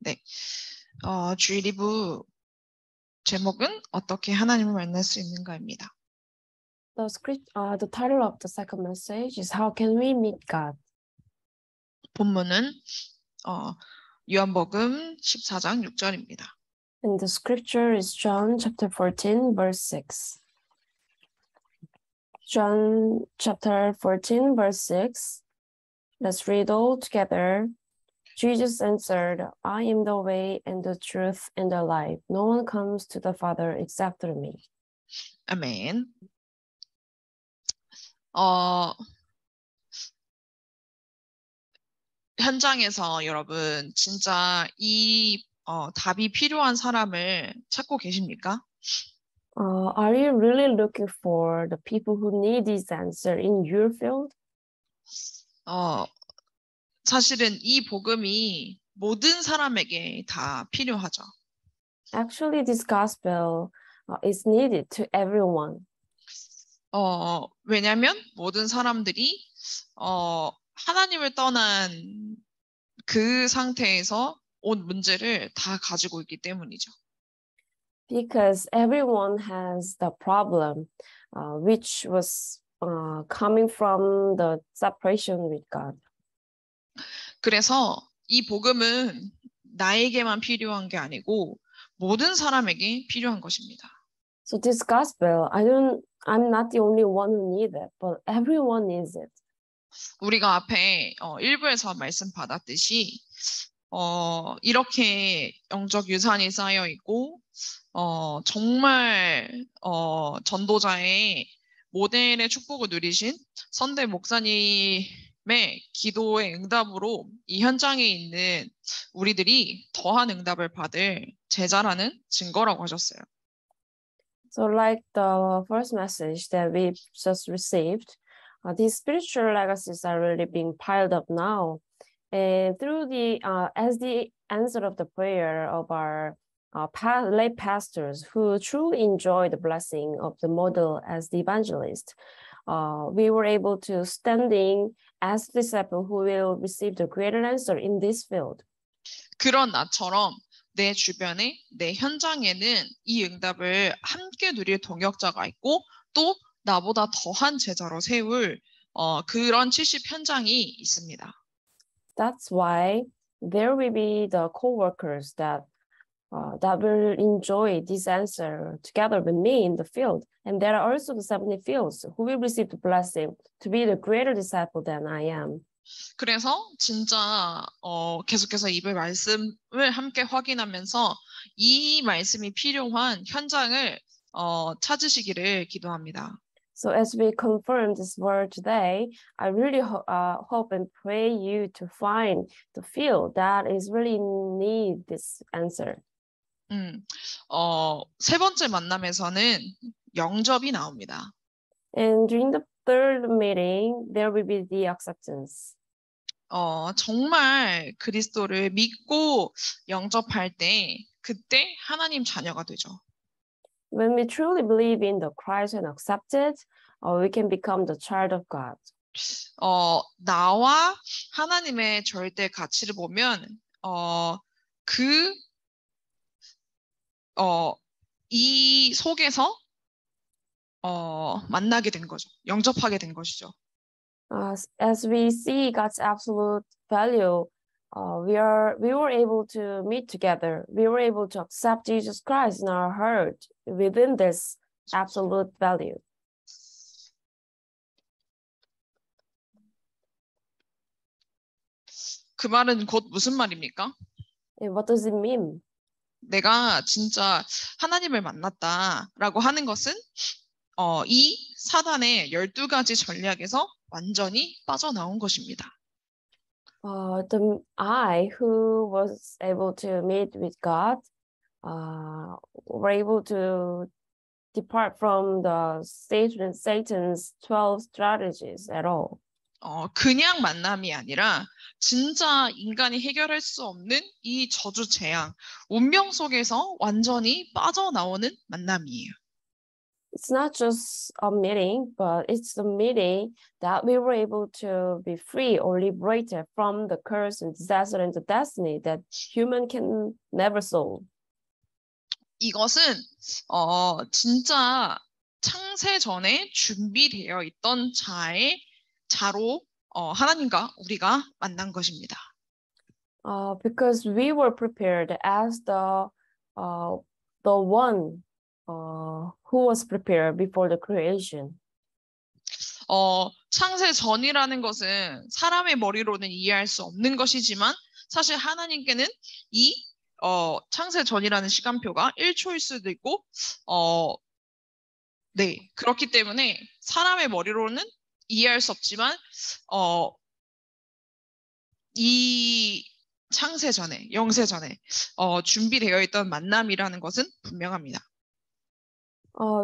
네, 주일 2부 제목은 어떻게 하나님을 만날 수 있는가입니다. The title of the second message is How Can We Meet God? 본문은 요한복음 14장 6절입니다. And the scripture is John chapter 14, verse 6. John chapter 14, verse 6. Let's read all together. Jesus answered, I am the way and the truth and the life. No one comes to the Father except through me. 아멘. 현장에서 여러분 진짜 이 답이 필요한 사람을 찾고 계십니까? Are you really looking for the people who need this answer in your field? 사실은 이 복음이 모든 사람에게 다 필요하죠. Actually, this gospel is needed to everyone. 왜냐하면 모든 사람들이 하나님을 떠난 그 상태에서 온 문제를 다 가지고 있기 때문이죠. Because everyone has the problem, which was coming from the separation with God. 그래서 이 복음은 나에게만 필요한 게 아니고 모든 사람에게 필요한 것입니다. So this gospel, I'm not the only one who needs it, but everyone needs it. 우리가 앞에 1부에서 말씀 받았듯이 이렇게 영적 유산이 쌓여 있고 정말 전도자의 모델의 축복을 누리신 선대 목사님의 기도의 응답으로 이 현장에 있는 우리들이 더한 응답을 받을 제자라는 증거라고 하셨어요. So like the first message that we just received, these spiritual legacies are really being piled up now. And through as the answer of the prayer of our lay pastors who truly enjoy the blessing of the model as the evangelist, we were able to standing as disciple who will receive the greater answer in this field. 그런 나처럼 내 주변에, 내 현장에는 이 응답을 함께 누릴 동역자가 있고 또 나보다 더한 제자로 세울 그런 70 현장이 있습니다. That's why there will be the co-workers that will enjoy this answer together with me in the field. And there are also the 70 fields who will receive the blessing to be the greater disciple than I am. 그래서 진짜 계속해서 이 말씀을 함께 확인하면서 이 말씀이 필요한 현장을 찾으시기를 기도합니다. So as we confirm this word today, I really hope and pray you to find the field that is really need this answer. 세 번째 만남에서는 영접이 나옵니다. And during the third meeting, there will be the acceptance. 정말 그리스도를 믿고 영접할 때 그때 하나님 자녀가 되죠. When we truly believe in the Christ and accept it, we can become the child of God. 나와 하나님의 절대 가치를 보면 이 속에서 만나게 된 거죠. 영접하게 된 것이죠. As we see God's absolute value, we were able to meet together. We were able to accept Jesus Christ in our heart within this absolute value. 그 말은 곧 무슨 말입니까? And what does it mean? 내가 진짜 하나님을 만났다라고 하는 것은 이 사단의 12가지 전략에서 완전히 빠져나온 것입니다. I who was able to meet with God were able to depart from the Satan's 12 strategies at all. 그냥 만남이 아니라 진짜 인간이 해결할 수 없는 이 저주 재앙, 운명 속에서 완전히 빠져나오는 만남이에요. it's not just a meeting, but it's a meeting that we were able to be free or liberated from the curse and disaster and the destiny that human can never solve. 이것은 진짜 창세 전에 준비되어 있던 자로 하나님과 우리가 만난 것입니다. Because we were prepared as the one who was prepared before the creation. 창세 전이라는 것은 사람의 머리로는 이해할 수 없는 것이지만 사실 하나님께는 이 창세 전이라는 시간표가 1초일 수도 있고 네, 그렇기 때문에 사람의 머리로는 이해할 수 없지만 이 창세 전에, 영세 전에 준비되어 있던 만남이라는 것은 분명합니다.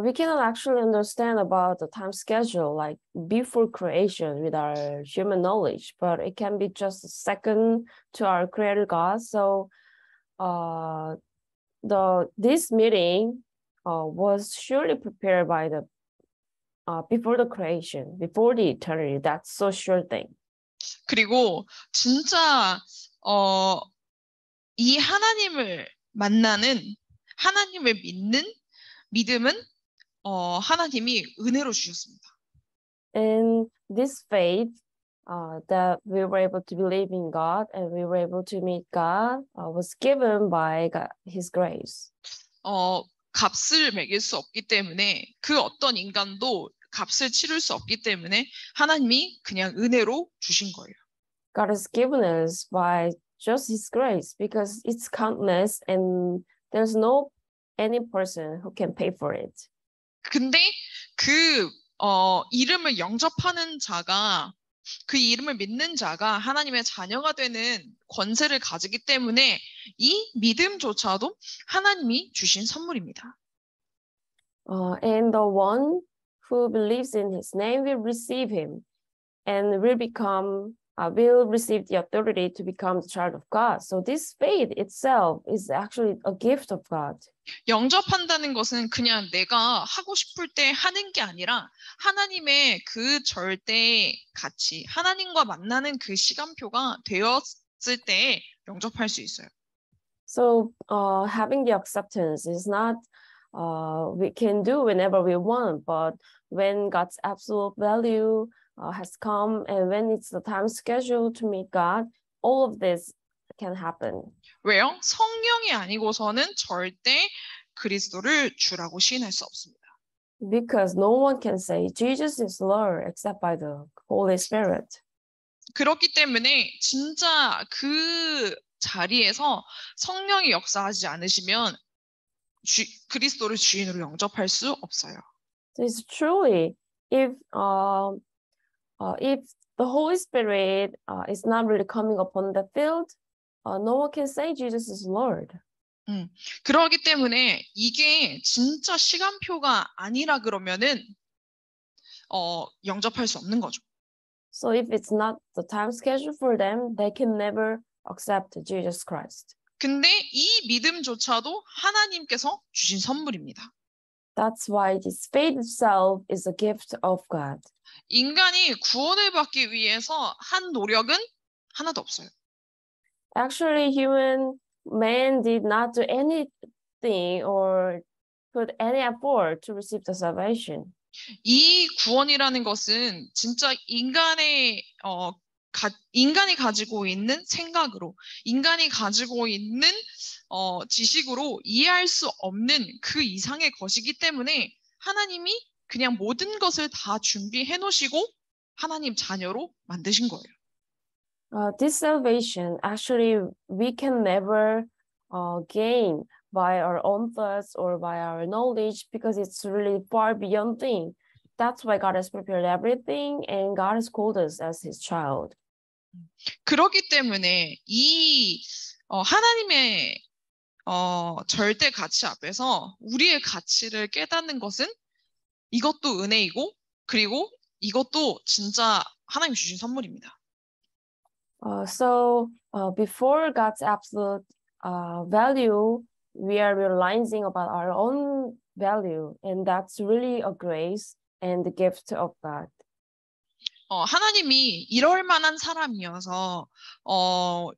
We cannot actually understand about the time schedule like before creation with our human knowledge, but it can be just a second to our creator God. So this meeting was surely prepared by the before the creation, before the eternity. That's so sure thing. 그리고 진짜 이 하나님을 만나는 하나님을 믿는 믿음은 하나님이 은혜로 주셨습니다. And this faith that we were able to believe in God and we were able to meet God was given by God, His grace. 값을 매길 수 없기 때문에 그 어떤 인간도 값을 치를 수 없기 때문에 하나님이 그냥 은혜로 주신 거예요. God has given us by just His grace because it's countless and there's no any person who can pay for it. 근데 그 이름을 영접하는 자가 그 이름을 믿는 자가 하나님의 자녀가 되는 권세를 가지기 때문에 이 믿음조차도 하나님이 주신 선물입니다. And the one who believes in His name will receive Him and will receive the authority to become the child of God. So this faith itself is actually a gift of God. 영접한다는 것은 그냥 내가 하고 싶을 때 하는 게 아니라 하나님의 그 절대 가치, 하나님과 만나는 그 시간표가 되었을 때 영접할 수 있어요. So having the acceptance is not we can do whenever we want, but when God's absolute value has come and when it's the time schedule to meet God, all of this can happen. 왜요? 성령이 아니고서는 절대 그리스도를 주라고 시인할 수 없습니다. Because no one can say Jesus is Lord except by the Holy Spirit. 그렇기 때문에 진짜 그 자리에서 성령이 역사하지 않으시면 그리스도를 주인으로 영접할 수 없어요. So it's truly if the Holy Spirit is not really coming upon the field, no one can say Jesus is Lord. 그러기 때문에 이게 진짜 시간표가 아니라 그러면은 영접할 수 없는 거죠. So if it's not the time schedule for them, they can never accept Jesus Christ. 근데 이 믿음조차도 하나님께서 주신 선물입니다. That's why this faith itself is a gift of God. 인간이 구원을 받기 위해서 한 노력은 하나도 없어요. Actually, man did not do anything or put any effort to receive the salvation. 이 구원이라는 것은 진짜 인간이 가지고 있는 생각으로, 인간이 가지고 있는 지식으로 이해할 수 없는 그 이상의 것이기 때문에 하나님이 그냥 모든 것을 다 준비해 놓으시고 하나님 자녀로 만드신 거예요. This salvation, actually, we can never gain by our own thoughts or by our knowledge because it's really far beyond thing. That's why God has prepared everything and God has called us as His child. 그렇기 때문에 이 하나님의 절대 가치 앞에서 우리의 가치를 깨닫는 것은 이것도 은혜이고 그리고 이것도 진짜 하나님 주신 선물입니다. So before God's absolute value, we are realizing about our own value, and that's really a grace and the gift of God. 하나님이 이럴 만한 사람이어서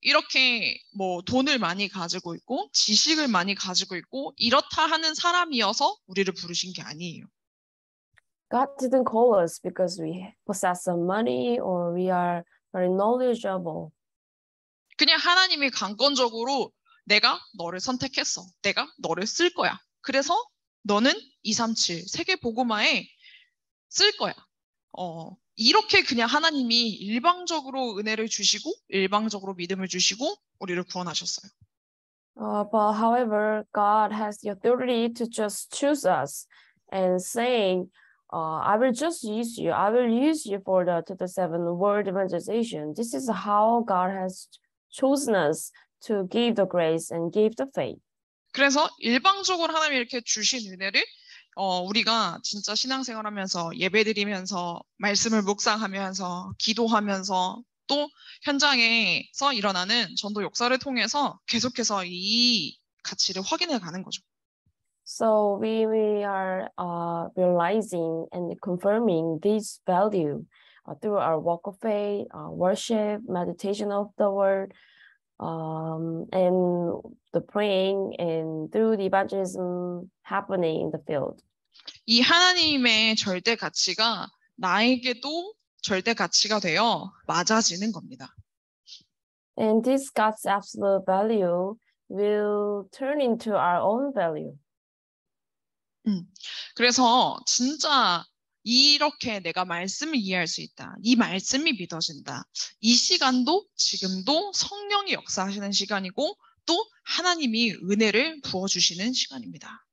이렇게 뭐 돈을 많이 가지고 있고 지식을 많이 가지고 있고 이렇다 하는 사람이어서 우리를 부르신 게 아니에요. God didn't call us because we possess some money or we are very knowledgeable. 그냥 하나님이 강권적으로 내가 너를 선택했어. 내가 너를 쓸 거야. 그래서 너는 237 세계 복음화에 쓸 거야. 이렇게 그냥 하나님이 일방적으로 은혜를 주시고 일방적으로 믿음을 주시고 우리를 구원하셨어요. But however, God has the authority to just choose us and saying, I will just use you. I will use you for the 2007 world evangelization. This is how God has chosen us to give the grace and give the faith. 그래서 일방적으로 하나님이 이렇게 주신 은혜를 우리가 진짜 신앙생활하면서 예배드리면서 말씀을 묵상하면서 기도하면서 또 현장에서 일어나는 전도 역사를 통해서 계속해서 이 가치를 확인해 가는 거죠. So we are realizing and confirming this value through our walk of faith, worship, meditation of the word, and the praying and through the evangelism happening in the field. 이 하나님의 절대 가치가 나에게도 절대 가치가 되어 맞아지는 겁니다. And this God's absolute value will turn into our own value. 그래서 진짜 이렇게 내가 말씀을 이해할 수 있다. 이 말씀이 믿어진다. 이 시간도 지금도 성령이 역사하시는 시간이고 또 하나님이 은혜를 부어주시는 시간입니다.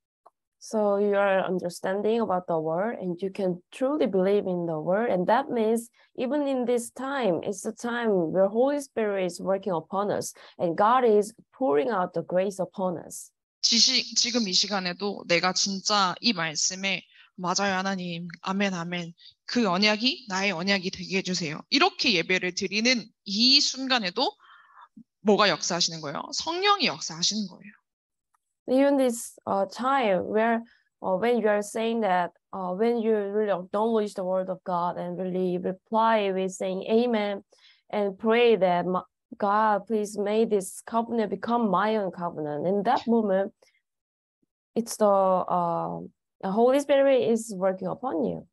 So you are understanding about the word and you can truly believe in the word. And that means even in this time, it's the time where Holy Spirit is working upon us and God is pouring out the grace upon us. 지금 이 시간에도 내가 진짜 이 말씀에 맞아요 하나님 아멘 아멘 그 언약이 나의 언약이 되게 해주세요. 이렇게 예배를 드리는 이 순간에도 뭐가 역사하시는 거예요? 성령이 역사하시는 거예요. Even this time where when you are saying that, when you really acknowledge the word of God and really reply with saying amen and pray that God, please may this covenant become my own covenant. In that moment, it's the Holy Spirit is working upon you.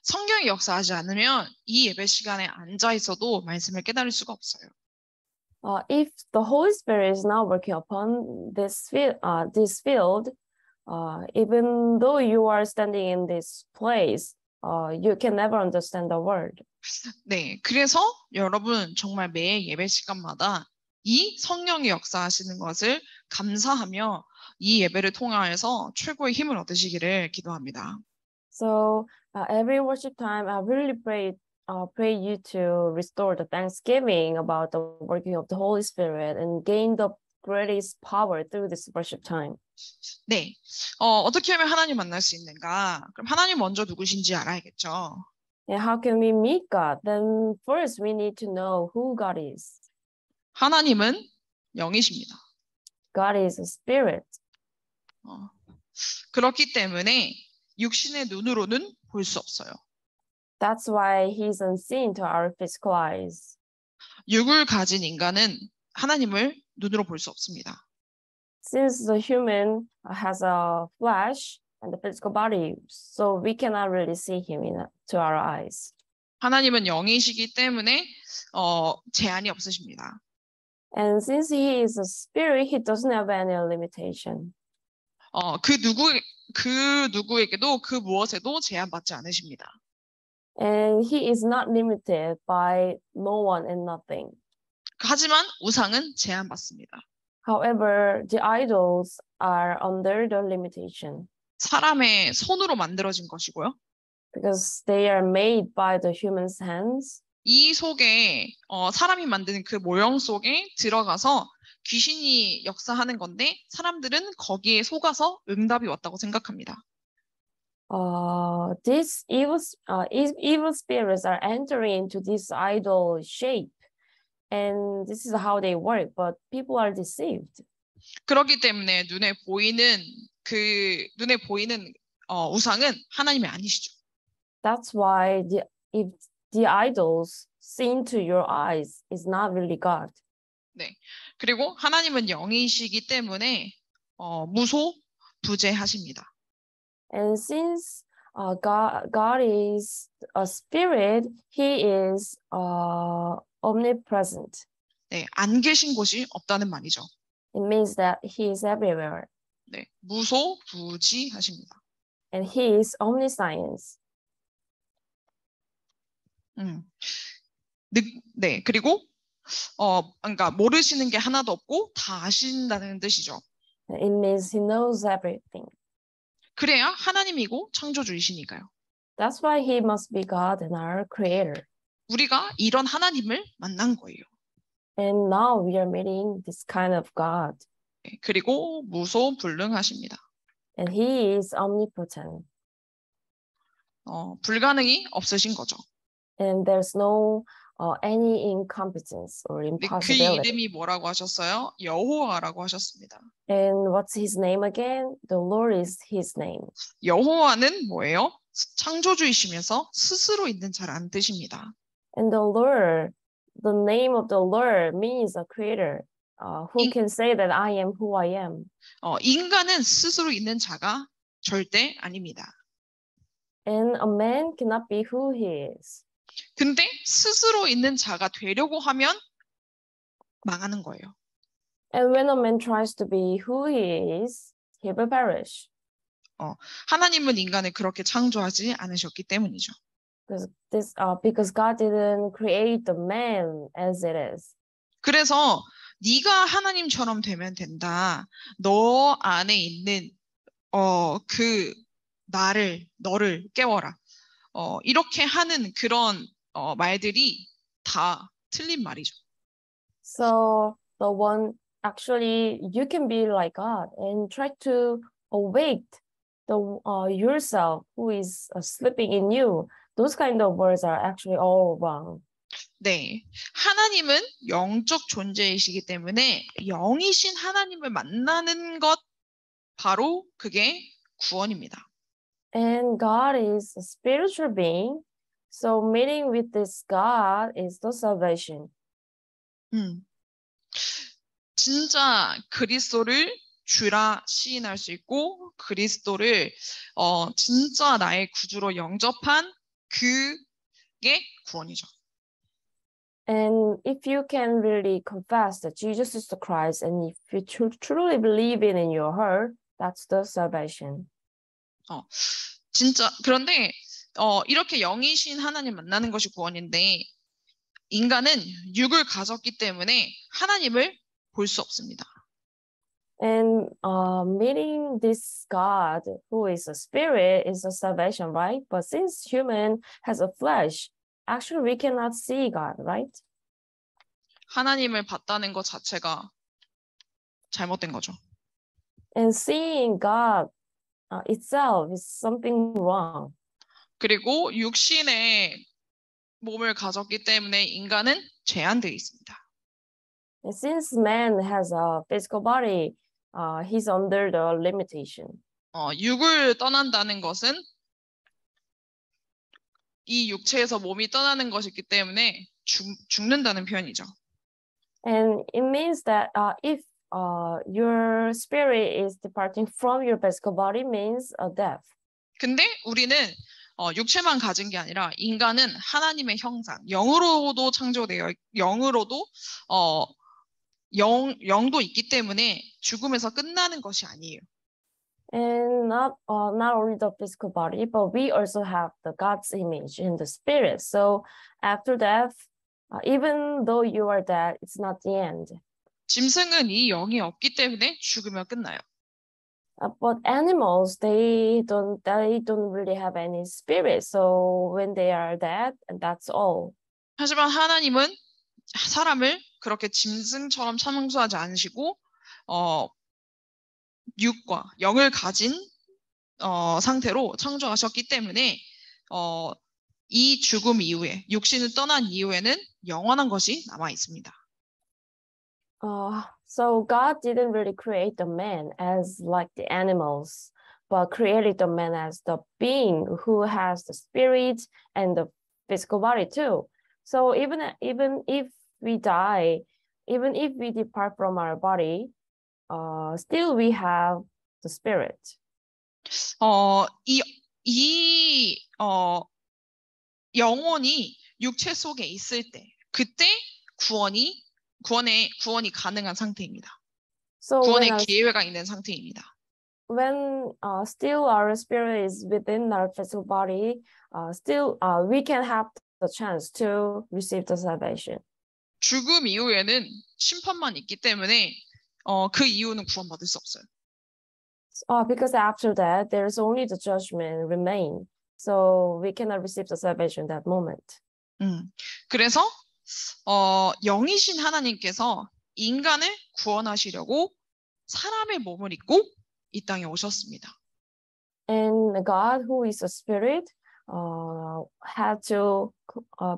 성경이 역사하지 않으면 이 예배 시간에 앉아 있어도 말씀을 깨달을 수가 없어요. If the Holy Spirit is not working upon this field, even though you are standing in this place, you can never understand the word. 네, 그래서 여러분 정말 매 예배 시간마다 이 성령이 역사하시는 것을 감사하며 이 예배를 통하여서 최고의 힘을 얻으시기를 기도합니다. So every worship time, I really pray you to restore the thanksgiving about the working of the Holy Spirit and gain the greatest power through this worship time. 네, 어떻게 하면 하나님 만날 수 있는가? 그럼 하나님 먼저 누구신지 알아야겠죠. And how can we meet God? Then first we need to know who God is. 하나님은 영이십니다. God is a spirit. 그렇기 때문에 육신의 눈으로는 볼 수 없어요. That's why he's unseen to our physical eyes. 육을 가진 인간은 하나님을 눈으로 볼 수 없습니다. Since the human has a flesh and the physical body, so we cannot really see him to our eyes. 하나님은 영이시기 때문에 제한이 없으십니다. And since he is a spirit, he doesn't have any limitation. 그 누구에게도 그 무엇에도 제한받지 않으십니다. And he is not limited by no one and nothing. 하지만 우상은 제한받습니다. However, the idols are under the limitation. 사람의 손으로 만들어진 것이고요. Because they are made by the human's hands. 이 속에 사람이 만드는 그 모형 속에 들어가서 귀신이 역사하는 건데 사람들은 거기에 속아서 응답이 왔다고 생각합니다. These evil spirits are entering into this idol shape, and this is how they work. But people are deceived. 그렇기 때문에 눈에 보이는 그 눈에 보이는 우상은 하나님이 아니시죠. That's why if the idols seen to your eyes is not really God. 네. 그리고 하나님은 영이시기 때문에 무소부재하십니다. And since God is a spirit, He is omnipresent. 네, 안 계신 곳이 없다는 말이죠. It means that He is everywhere. 네, 무소부지하십니다. And He is omniscience. 네, 그리고 그러니까 모르시는 게 하나도 없고 다 아신다는 뜻이죠. It means He knows everything. 그래야 하나님이고 창조주이시니까요. That's why He must be God and our Creator. 우리가 이런 하나님을 만난 거예요. And now we are meeting this kind of God. 네, 그리고 무소불능하십니다. And He is omnipotent. 불가능이 없으신 거죠. And there's no any incompetence or 그 impossibility. 이름이 뭐라고 하셨어요? 여호와라고 하셨습니다. And what's His name again? The Lord is His name. 여호와는 뭐예요? 창조주이시면서 스스로 있는 자라는 뜻입니다. And the name of the Lord means a creator who can say that I am who I am. 인간은 스스로 있는 자가 절대 아닙니다. And a man cannot be who he is. 근데 스스로 있는 자가 되려고 하면 망하는 거예요. And when a man tries to be who he is, he will perish. 하나님은 인간을 그렇게 창조하지 않으셨기 때문이죠. Because God didn't create the man as it is. 그래서 네가 하나님처럼 되면 된다. 너 안에 있는 그 너를 깨워라. 이렇게 하는 그런 말들이 다 틀린 말이죠. So the one actually you can be like God and try to awake yourself who is sleeping in you. Those kind of words are actually all wrong. 네, 하나님은 영적 존재이시기 때문에 영이신 하나님을 만나는 것 바로 그게 구원입니다. And God is a spiritual being, so meeting with this God is the salvation. 진짜 그리스도를 주라 시인할 수 있고 그리스도를 진짜 나의 구주로 영접한 그게 구원이죠. And if you can really confess that Jesus is the Christ, and if you truly believe it in your heart, that's the salvation. 진짜 그런데 이렇게 영이신 하나님 만나는 것이 구원인데 인간은 육을 가졌기 때문에 하나님을 볼 수 없습니다. And meeting this God who is a spirit is a salvation, right? But since human has a flesh, actually we cannot see God, right? 하나님을 봤다는 것 자체가 잘못된 거죠. And seeing God itself is something wrong. 그리고 육신의 몸을 가졌기 때문에 인간은 제한되어 있습니다. And since man has a physical body, he's under the limitation. 육을 떠난다는 것은 이 육체에서 몸이 떠나는 것이기 때문에 죽는다는 표현이죠. And it means that if your spirit is departing from your physical body, means a death. 근데 우리는 육체만 가진 게 아니라 인간은 하나님의 형상, 영으로도 창조되어 영으로도 영도 있기 때문에 죽음에서 끝나는 것이 아니에요. And not only the physical body, but we also have the God's image in the spirit. So after death, even though you are dead, it's not the end. 짐승은 이 영이 없기 때문에 죽으면 끝나요. But animals, they don't really have any spirit. So when they are dead, and that's all. 하지만 하나님은 사람을 그렇게 짐승처럼 창조하지 않으시고 육과 영을 가진 상태로 창조하셨기 때문에 이 죽음 이후에 육신을 떠난 이후에는 영원한 것이 남아 있습니다. So God didn't really create the man as like the animals, but created the man as the being who has the spirit and the physical body too. So even if we die, even if we depart from our body, still we have the spirit. 영혼이 육체 속에 있을 때, 그때 구원이 가능한 상태입니다. So 구원의 when 기회가 있는 상태입니다. when still our spirit is within our physical body, still we can have the chance to receive the salvation. 죽음 이후에는 심판만 있기 때문에 그 이후는 구원받을 수 없어요. Because after that, there's only the judgment remain. So we cannot receive the salvation that moment. 그래서 영이신 하나님께서 인간을 구원하시려고 사람의 몸을 입고 이 땅에 오셨습니다. And God, who is a spirit, had to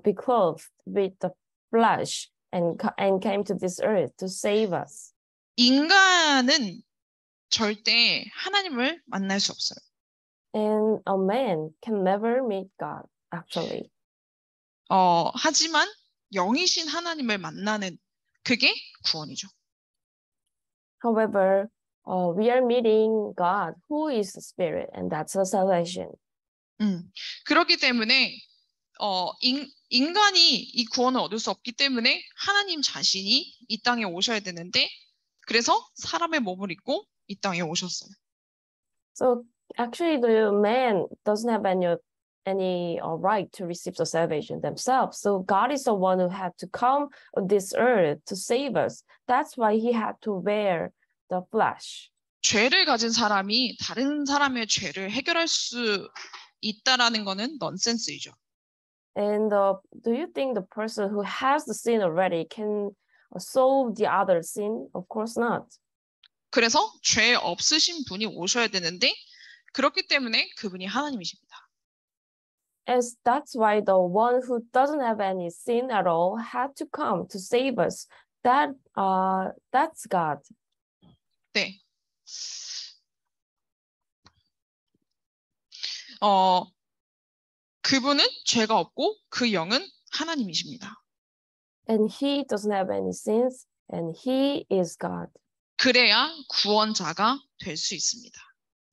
be clothed with the flesh and came to this earth to save us. 인간은 절대 하나님을 만날 수 없어요. And a man can never meet God, actually. 하지만 영이신 하나님을 만나는 그게 구원이죠. However, we are meeting God, who is the Spirit, and that's the salvation. 그렇기 때문에 인간이 이 구원을 얻을 수 없기 때문에 하나님 자신이 이 땅에 오셔야 되는데 그래서 사람의 몸을 입고 이 땅에 오셨어요. So actually, the man doesn't have any right to receive the salvation themselves. So God is the one who had to come on this earth to save us. That's why he had to wear the flesh. 죄를 가진 사람이 다른 사람의 죄를 해결할 수 있다라는 거는 넌센스이죠. And do you think the person who has the sin already can solve the other sin? Of course not. 그래서 죄 없으신 분이 오셔야 되는데 그렇기 때문에 그분이 하나님이십니다. As that's why the one who doesn't have any sin at all had to come to save us. That's God. 네. 그분은 죄가 없고 그 영은 하나님이십니다. And he doesn't have any sins, and he is God. 그래야 구원자가 될 수 있습니다.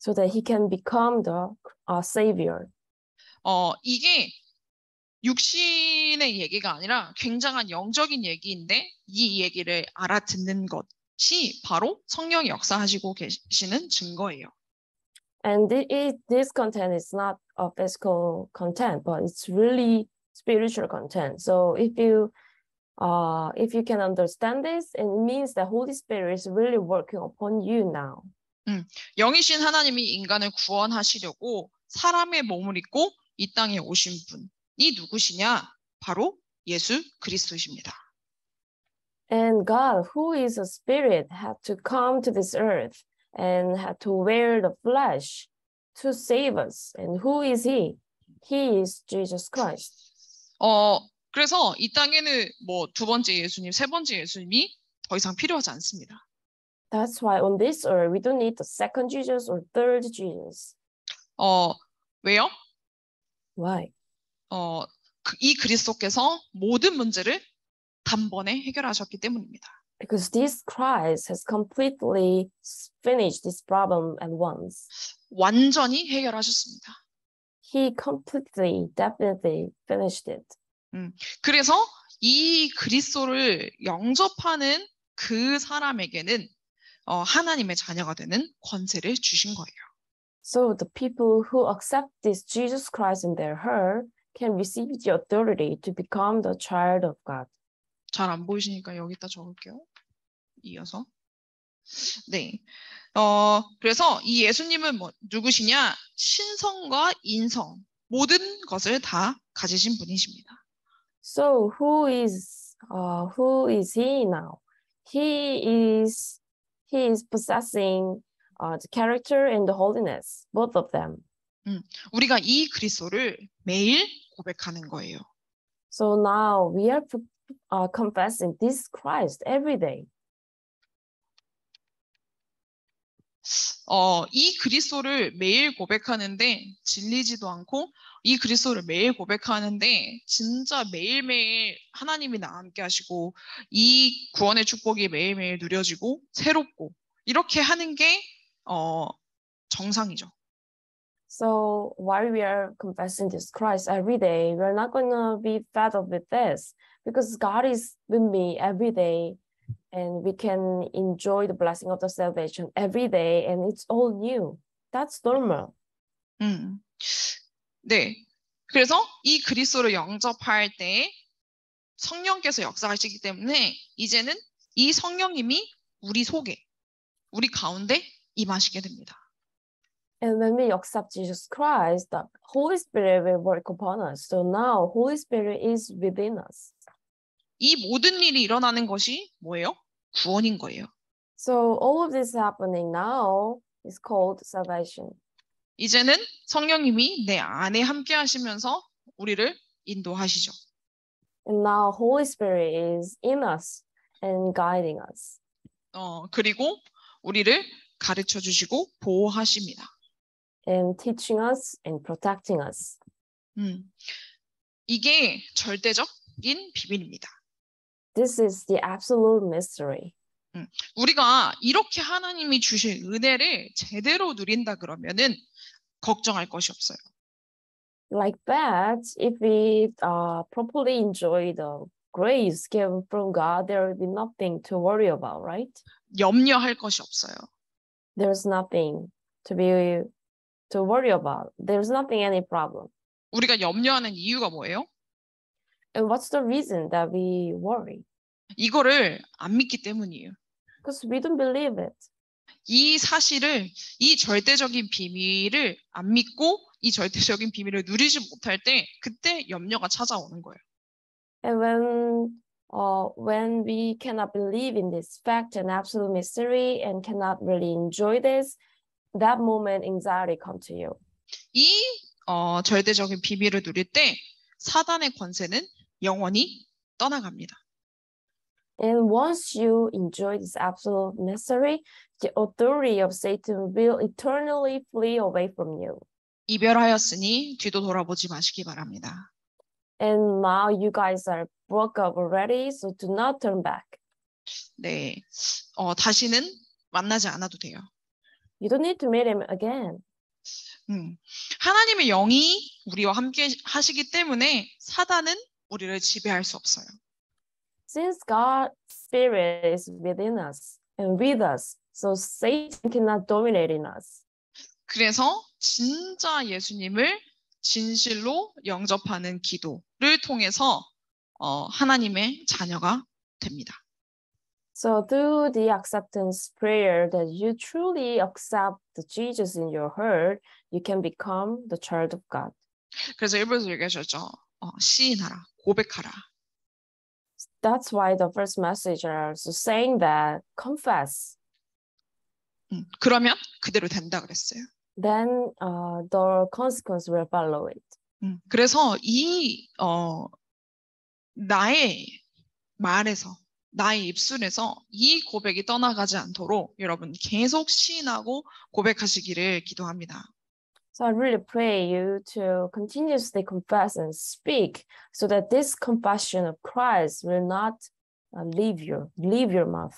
So that he can become the savior. 이게 육신의 얘기가 아니라 굉장한 영적인 얘기인데 이 얘기를 알아듣는 것이 바로 성령이 역사하시고 계시는 증거예요. And this content is not a physical content, but it's really spiritual content. So if you can understand this, it means that Holy Spirit is really working upon you now. 영이신 하나님이 인간을 구원하시려고 사람의 몸을 입고 이 땅에 오신 분이 누구시냐? 바로 예수 그리스도이십니다. And God, who is a spirit, had to come to this earth and had to wear the flesh to save us. And who is he? He is Jesus Christ. 그래서 이 땅에는 뭐 두 번째 예수님, 세 번째 예수님이 더 이상 필요하지 않습니다. That's why on this earth we don't need the second Jesus or third Jesus. 왜요? Why? 이 그리스도께서 모든 문제를 단번에 해결하셨기 때문입니다. Because this Christ has completely finished this problem at once. 완전히 해결하셨습니다. He completely, definitely finished it. 그래서 이 그리스도를 영접하는 그 사람에게는 하나님의 자녀가 되는 권세를 주신 거예요. So the people who accept this Jesus Christ in their heart can receive the authority to become the child of God. 잘 안 보이시니까 여기다 적을게요. 이어서. 네. 그래서 이 예수님은 누구시냐? 신성과 인성, 모든 것을 다 가지신 분이십니다. So who is he now? He is possessing the character and the holiness, both of them. 우리가 이 그리스도를 매일 고백하는 거예요. So now we are confessing this Christ every day. 이 그리스도를 매일 고백하는데 질리지도 않고 이 그리스도를 매일 고백하는데 진짜 매일매일 하나님이 나와 함께 하시고 이 구원의 축복이 매일매일 누려지고 새롭고 이렇게 하는 게 정상이죠. So while we are confessing this Christ every day, we're not going to be fed up with this because God is with me every day and we can enjoy the blessing of the salvation every day and it's all new. That's normal. 네. 그래서 이 그리스도를 영접할 때 성령께서 역사하시기 때문에 이제는 이 성령님이 우리 속에, 우리 가운데 임하시게 됩니다. And when we accept Jesus Christ, the Holy Spirit will work upon us. So now Holy Spirit is within us. 이 모든 일이 일어나는 것이 뭐예요? 구원인 거예요. So all of this happening now is called salvation. 이제는 성령님이 내 안에 함께 하시면서 우리를 인도하시죠. And now Holy Spirit is in us and guiding us. 그리고 우리를 가르쳐 주시고 보호하십니다. And teaching us and protecting us. 이게 절대적인 비밀입니다. This is the absolute mystery. 우리가 이렇게 하나님이 주신 은혜를 제대로 누린다 그러면은 걱정할 것이 없어요. Like that, if we properly enjoy the grace given from God, there will be nothing to worry about, right? 염려할 것이 없어요. There's nothing to worry about. There's nothing, any problem. 우리가 염려하는 이유가 뭐예요? And what's the reason that we worry? 이거를 안 믿기 때문이에요. Because we don't believe it. 이 사실을, 이 절대적인 비밀을 안 믿고 이 절대적인 비밀을 누리지 못할 때 그때 염려가 찾아오는 거예요. And when we cannot believe in this fact and absolute mystery and cannot really enjoy this, that moment anxiety come to you. 이 절대적인 비밀을 누릴 때 사단의 권세는 영원히 떠나갑니다. And once you enjoy this absolute mystery, the authority of Satan will eternally flee away from you. 이별하였으니 뒤도 돌아보지 마시기 바랍니다. And now you guys are broke up already, so do not turn back. 네, 다시는 만나지 않아도 돼요. You don't need to meet him again. 하나님의 영이 우리와 함께 하시기 때문에 사단은 우리를 지배할 수 없어요. Since God's Spirit is within us and with us, so Satan cannot dominate in us. 그래서 진짜 예수님을 진실로 영접하는 기도를 통해서 하나님의 자녀가 됩니다. So through the acceptance prayer that you truly accept Jesus in your heart, you can become the child of God. 그래서 일부에서 얘기하셨죠. 시인하라, 고백하라. That's why the first message are also saying that confess. 그러면 그대로 된다 그랬어요. Then the consequence will follow it. 그래서 이 나의 말에서 나의 입술에서 이 고백이 떠나가지 않도록 여러분 계속 시인하고 고백하시기를 기도합니다. So I really pray you to continuously confess and speak so that this confession of Christ will not leave your mouth,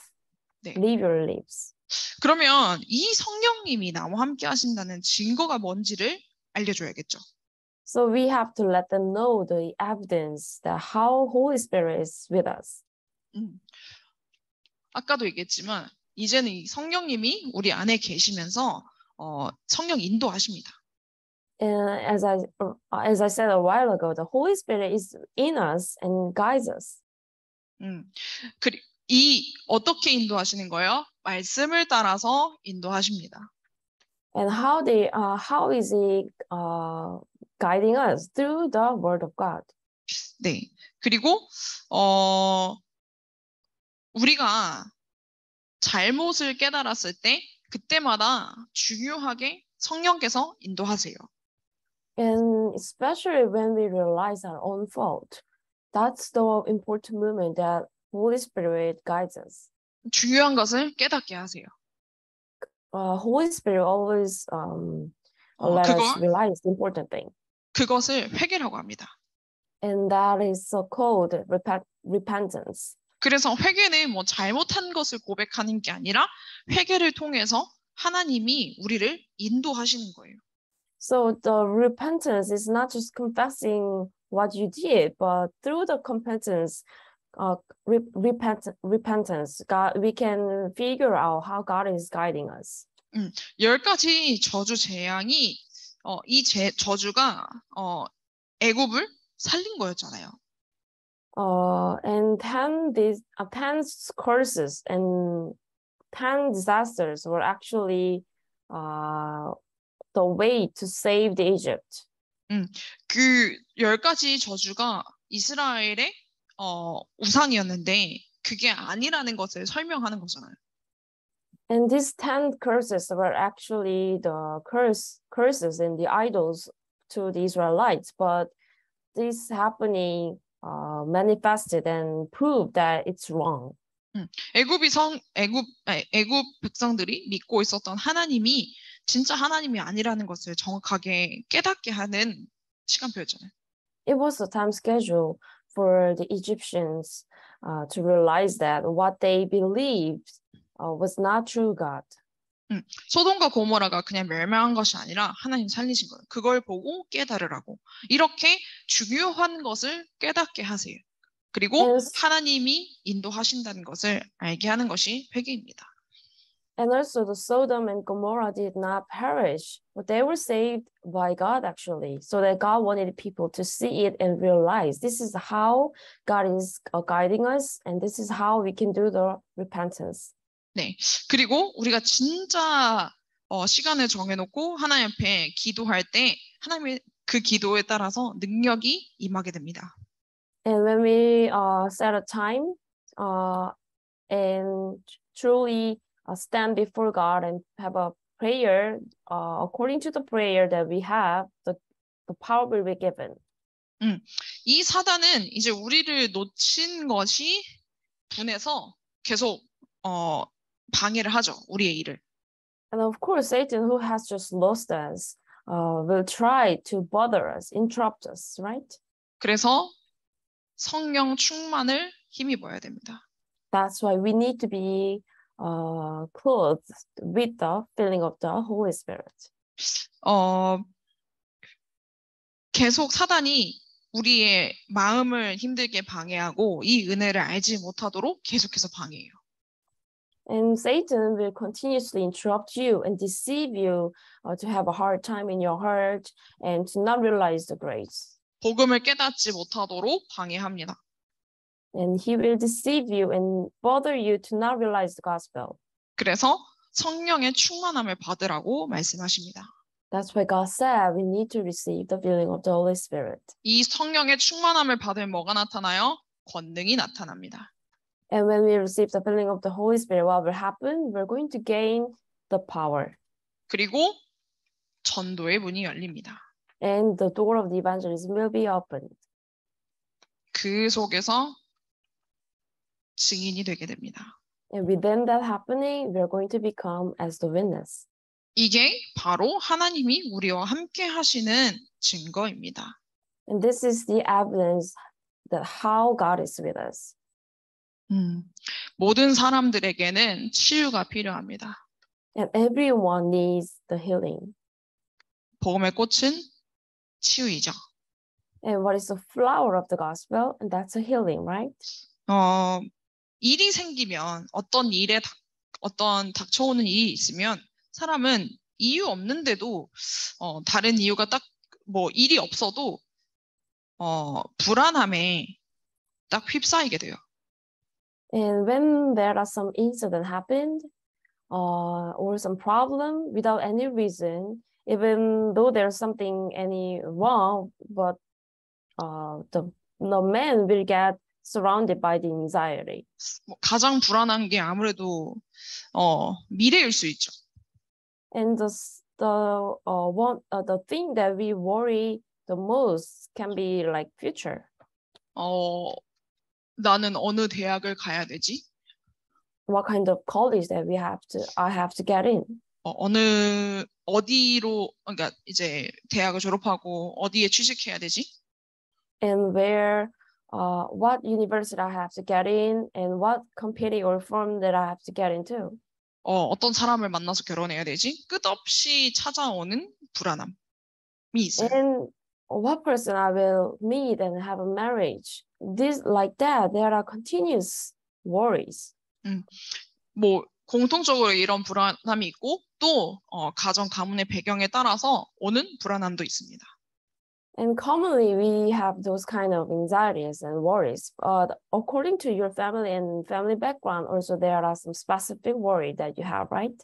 네. leave your lips. 그러면 이 성령님이 나와 함께 하신다는 증거가 뭔지를 알려줘야겠죠. So we have to let them know the evidence that how Holy Spirit is with us. 아까도 얘기했지만 이제는 이 성령님이 우리 안에 계시면서 성령 인도하십니다. As I said a while ago, the Holy Spirit is in us and guides us. 이 어떻게 인도하시는 거예요? 말씀을 따라서 인도하십니다. And how is He guiding us through the Word of God? 네. 그리고 우리가 잘못을 깨달았을 때 그때마다 중요하게 성령께서 인도하세요. And especially when we realize our own fault, that's the important moment that Holy Spirit guides us. 중요한 것을 깨닫게 하세요. Holy Spirit always let us realize the important thing. 그것을 회개라고 합니다. And that is so called repentance. 그래서 회개는 뭐 잘못한 것을 고백하는 게 아니라 회개를 통해서 하나님이 우리를 인도하시는 거예요. So the repentance is not just confessing what you did, but through the repentance, God, we can figure out how God is guiding us. 10가지 저주 재앙이 이 저주가 애굽을 살린 거였잖아요. And 10 curses and 10 disasters were actually the way to save the Egypt. 그 10가지 저주가 이스라엘의 우상이었는데 그게 아니라는 것을 설명하는 거잖아요. And these 10 curses were actually the curses and the idols to the Israelites, but this happening manifested and proved that it's wrong. 애굽 백성들이 믿고 있었던 하나님이 진짜 하나님이 아니라는 것을 정확하게 깨닫게 하는 시간표였잖아요. It was a time schedule for the Egyptians to realize that what they believed was not true God. 소돔과 고모라가 그냥 멸망한 것이 아니라 하나님 살리신 거예요. 그걸 보고 깨달으라고. 이렇게 중요한 것을 깨닫게 하세요. 그리고 하나님이 인도하신다는 것을 알게 하는 것이 회개입니다. And also the Sodom and Gomorrah did not perish, but they were saved by God actually. So that God wanted people to see it and realize this is how God is guiding us and this is how we can do the repentance. 네. 그리고 우리가 진짜 시간을 정해놓고 하나님 앞에 기도할 때 하나님의 그 기도에 따라서 능력이 임하게 됩니다. And when we set a time and truly stand before God and have a prayer, according to the prayer that we have, the power will be given. 이 사단은 이제 우리를 놓친 것이 분해서 계속 방해를 하죠. 우리의 일을. And of course, Satan, who has just lost us, will try to bother us, interrupt us, right? 그래서 성령 충만을 힘입어야 됩니다. That's why we need to be clothed with the filling of the Holy Spirit. 계속 사단이 우리의 마음을 힘들게 방해하고 이 은혜를 알지 못하도록 계속해서 방해해요. And Satan will continuously interrupt you and deceive you to have a hard time in your heart and to not realize the grace. 복음을 깨닫지 못하도록 방해합니다. And he will deceive you and bother you to not realize the gospel. 그래서 성령의 충만함을 받으라고 말씀하십니다. That's why God said we need to receive the filling of the Holy Spirit. 이 성령의 충만함을 받으면 뭐가 나타나요? 권능이 나타납니다. And when we receive the filling of the Holy Spirit, what will happen? We're going to gain the power. 그리고 전도의 문이 열립니다. And the door of the evangelism will be opened. 그 속에서 증인이 되게 됩니다. And within that happening, we're going to become as the witness. 이게 바로 하나님이 우리와 함께 하시는 증거입니다. And this is the evidence that how God is with us. 모든 사람들에게는 치유가 필요합니다. And everyone needs the healing. 복음의 꽃은 치유이죠. And what is the flower of the gospel? And that's a healing, right? 일이 생기면 어떤 닥쳐오는 일이 있으면 사람은 이유 없는데도 다른 이유가 딱 뭐 일이 없어도 불안함에 딱 휩싸이게 돼요. And when there are some incident happened or some problem without any reason, even though there's something any wrong, but the man will get surrounded by the anxiety. 가장 불안한 게 아무래도 미래일 수 있죠. And the thing that we worry the most can be like future. 나는 어느 대학을 가야 되지? What kind of college that I have to get in? 어디로, 그러니까 이제 대학을 졸업하고 어디에 취직해야 되지? And where, what university I have to get in, and what company or firm that I have to get into. 어떤 사람을 만나서 결혼해야 되지? 끝없이 찾아오는 불안함이 있어요. And what person I will meet and have a marriage. This like that, there are continuous worries. 뭐 공통적으로 이런 불안함이 있고 또 가정 가문의 배경에 따라서 오는 불안함도 있습니다. And commonly we have those kind of anxieties and worries. But according to your family and family background, also there are some specific worry that you have, right?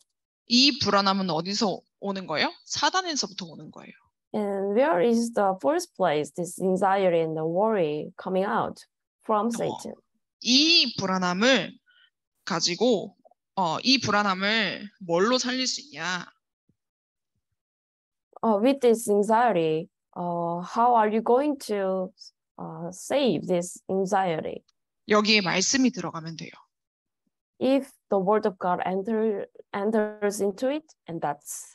이 불안함은 어디서 오는 거예요? 사단에서부터 오는 거예요. And where is the first place this anxiety and the worry coming out from Satan? 이 불안함을 가지고 이 불안함을 뭘로 살릴 수 있냐? With this anxiety, how are you going to save this anxiety? 여기에 말씀이 들어가면 돼요. If the word of God enters into it, and that's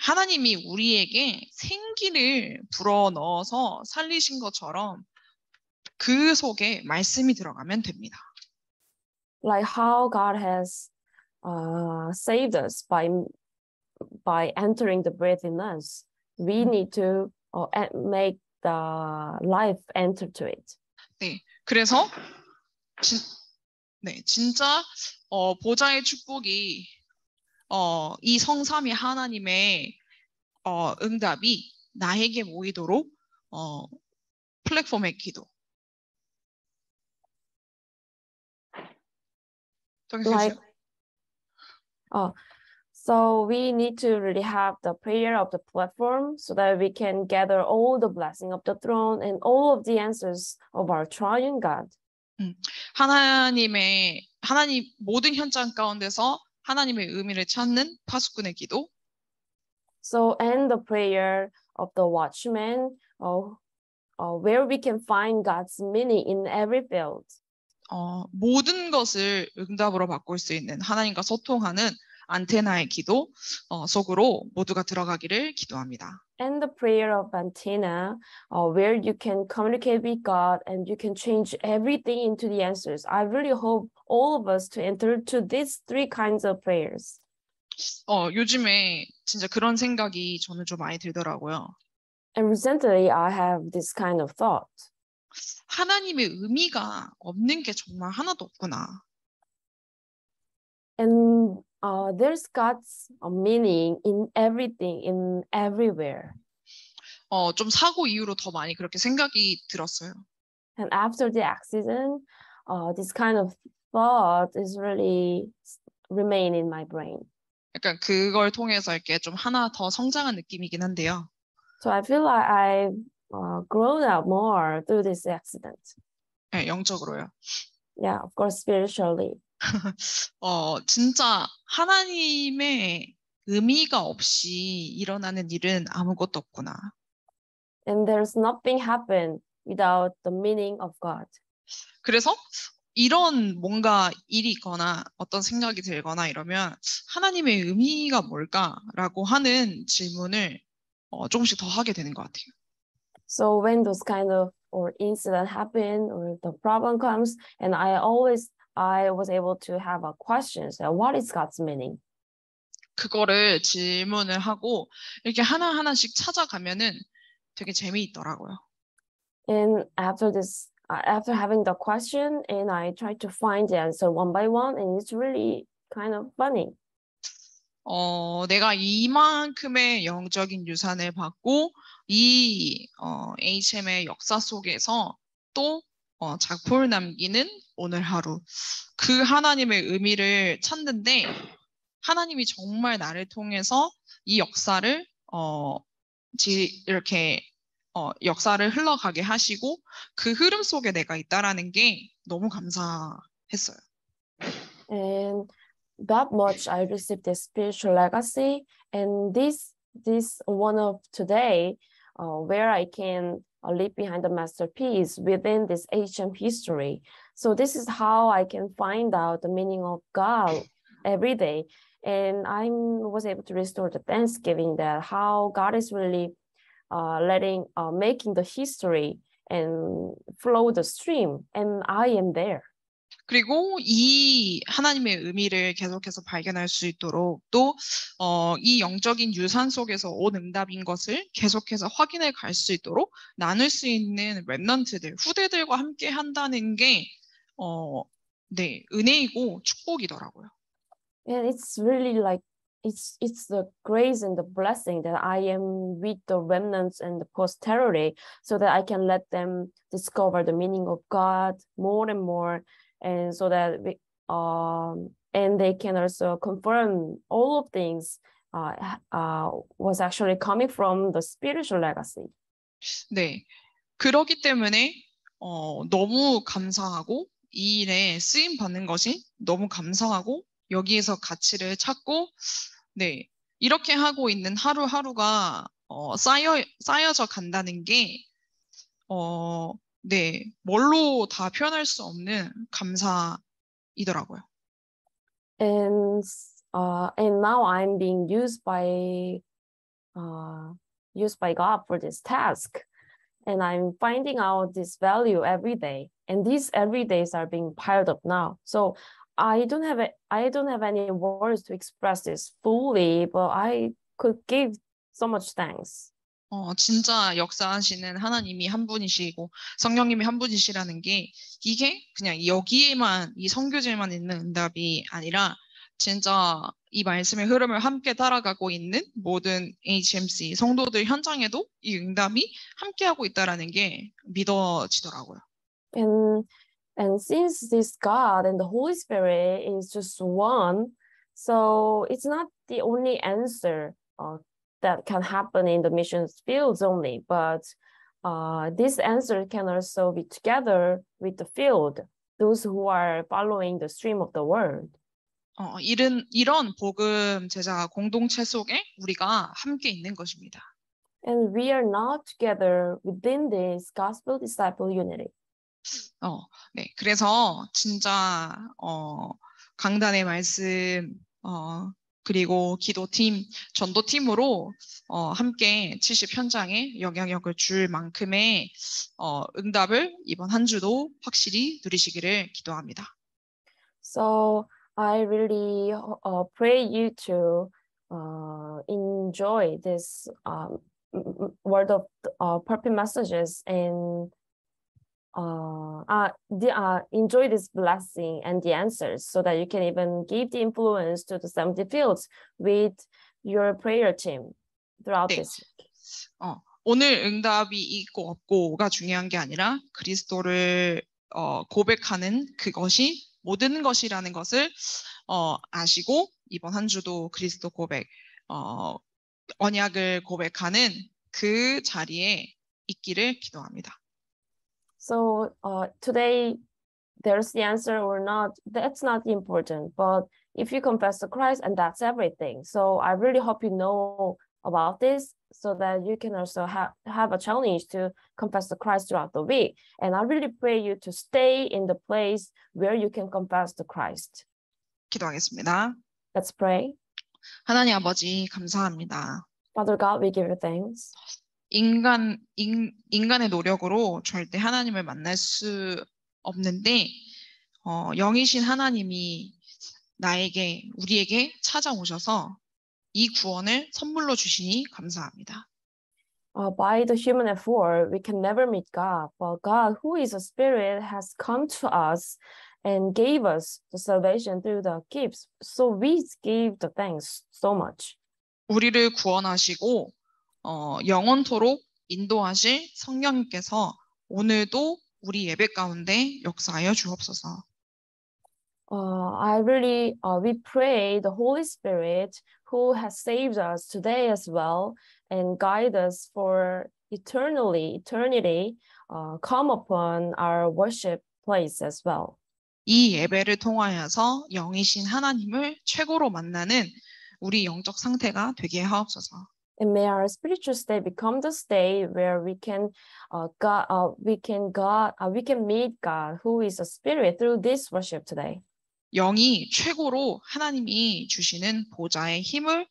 하나님이 우리에게 생기를 불어넣어서 살리신 것처럼 그 속에 말씀이 들어가면 됩니다. Like how God has saved us by entering the breath in us, we need to make the life enter to it. 네, 그래서 진짜 보좌의 축복이 이 성삼위 하나님의 응답이 나에게 모이도록 플랫폼의 기도. Like, so we need to really have the prayer of the platform so that we can gather all the blessing of the throne and all of the answers of our triune God. 하나님 모든 현장 가운데서 하나님의 의미를 찾는 파수꾼의 기도. So and the prayer of the watchman, where we can find God's meaning in every field. 모든 것을 응답으로 바꿀 수 있는 하나님과 소통하는 안테나의 기도 속으로 모두가 들어가기를 기도합니다. And the prayer of antenna, where you can communicate with God and you can change everything into the answers. I really hope all of us to enter to these three kinds of prayers. 요즘에 진짜 그런 생각이 저는 좀 많이 들더라고요. And recently I have this kind of thought. 하나님의 의미가 없는 게 정말 하나도 없구나. And there's God's meaning in everything, in everywhere. 좀 사고 이후로 더 많이 그렇게 생각이 들었어요. And after the accident, this kind of thought is really remain in my brain. 약간 그걸 통해서 이렇게 좀 하나 더 성장한 느낌이긴 한데요. So I feel like I've grown up more through this accident. 네, 영적으로요. Yeah, of course, spiritually. 진짜 하나님의 의미가 없이 일어나는 일은 아무것도 없구나. And there's nothing happen without the meaning of God. 그래서 이런 뭔가 일이 있거나 어떤 생각이 들거나 이러면 하나님의 의미가 뭘까라고 하는 질문을 조금씩 더 하게 되는 것 같아요. So when those kind of or incident happen or the problem comes, and I was able to have a question. So what is God's meaning? 그거를 질문을 하고 이렇게 하나하나씩 찾아가면은 되게 재미있더라고요. And after this, after having the question, and I try to find the answer one by one, and it's really kind of funny. 내가 이만큼의 영적인 유산을 받고 이 HM의 역사 속에서 또 작품을 남기는 오늘 하루. 그 하나님의 의미를 찾는데 하나님이 정말 나를 통해서 이 역사를 이렇게 역사를 흘러가게 하시고 그 흐름 속에 내가 있다라는 게 너무 감사했어요. And that much I received the spiritual legacy, and this one of today, where I can leave behind the masterpiece within this ancient history. So this is how I can find out the meaning of God every day. And I was able to restore the Thanksgiving, that how God is really making the history and flow the stream, and I am there. 그리고 이 하나님의 의미를 계속해서 발견할 수 있도록 또 이 영적인 유산 속에서 온 응답인 것을 계속해서 확인해 갈 수 있도록 나눌 수 있는 렘넌트들, 후대들과 함께 한다는 게 네, 은혜이고 축복이더라고요. And it's really like it's the grace and the blessing that I am with the remnants and the posterity, so that I can let them discover the meaning of God more and more, and so that and they can also confirm all of things was actually coming from the spiritual legacy. 네, 그러기 때문에 너무 감사하고 이 일에 쓰임 받는 것이 너무 감사하고 여기에서 가치를 찾고 네, 이렇게 하고 있는 하루하루가 쌓여져 간다는 게 네, 뭘로 다 표현할 수 없는 감사이더라고요. And now I'm being used by God for this task, and I'm finding out this value every day, and these every days are being piled up now. So I don't have any words to express this fully, but I could give so much thanks. 진짜 역사하시는 하나님이 한 분이시고 성령님이 한 분이시라는 게 이게 그냥 여기에만 이 선교제만 있는 응답이 아니라 진짜 이 말씀의 흐름을 함께 따라가고 있는 모든 HMC 성도들 현장에도 이 응답이 함께하고 있다라는 게 믿어지더라고요. And since this God and the Holy Spirit is just one, so it's not the only answer that can happen in the missions fields only, but this answer can also be together with the field, those who are following the stream of the word. 이런 복음 제자 공동체 속에 우리가 함께 있는 것입니다. And we are now together within this gospel disciple unity. 네, 그래서 진짜 강단의 말씀 그리고 기도팀, 전도팀으로 함께 70 현장에 영향력을 줄 만큼의 응답을 이번 한 주도 확실히 누리시기를 기도합니다. So I really pray you to enjoy this word of pulpit messages and enjoy this blessing and the answers, so that you can even give the influence to the 70 fields with your prayer team throughout 네. this week. 오늘 응답이 있고 없고가 중요한 게 아니라 그리스도를 고백하는 그것이 모든 것이라는 것을 아시고 이번 한 주도 그리스도 고백, 언약을 고백하는 그 자리에 있기를 기도합니다. So today, there's the answer or not, that's not important. But if you confess to Christ, and that's everything. So I really hope you know about this, so that you can also have a challenge to confess to Christ throughout the week. And I really pray you to stay in the place where you can confess to Christ. 기도하겠습니다. Let's pray. 하나님 아버지 감사합니다. Father God, we give you thanks. 인간의 노력으로 절대 하나님을 만날 수 없는데 영이신 하나님이 우리에게 찾아오셔서 이 구원을 선물로 주시니 감사합니다. By the human effort, we can never meet God, but God, who is a spirit, has come to us and gave us the salvation through the gifts. So we give the thanks so much. 우리를 구원하시고 영원토록 인도하실 성령님께서 오늘도 우리 예배 가운데 역사하여 주옵소서. We pray the Holy Spirit, who has saved us today as well and guide us for eternity, come upon our worship place as well. 이 예배를 통하여서 영이신 하나님을 최고로 만나는 우리 영적 상태가 되게 하옵소서. And may our spiritual state become the state where we can meet God, who is a spirit, through this worship today. 영이 최고로 하나님이 주시는 보좌의 힘을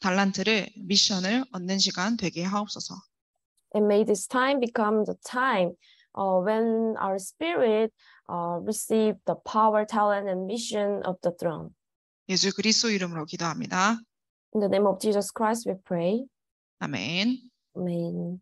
달란트를 미션을 얻는 시간 되게 하옵소서. And may this time become the time when our spirit receive the power, talent, and mission of the throne. 예수 그리스도 이름으로 기도합니다. In the name of Jesus Christ, we pray. 아멘. Amen.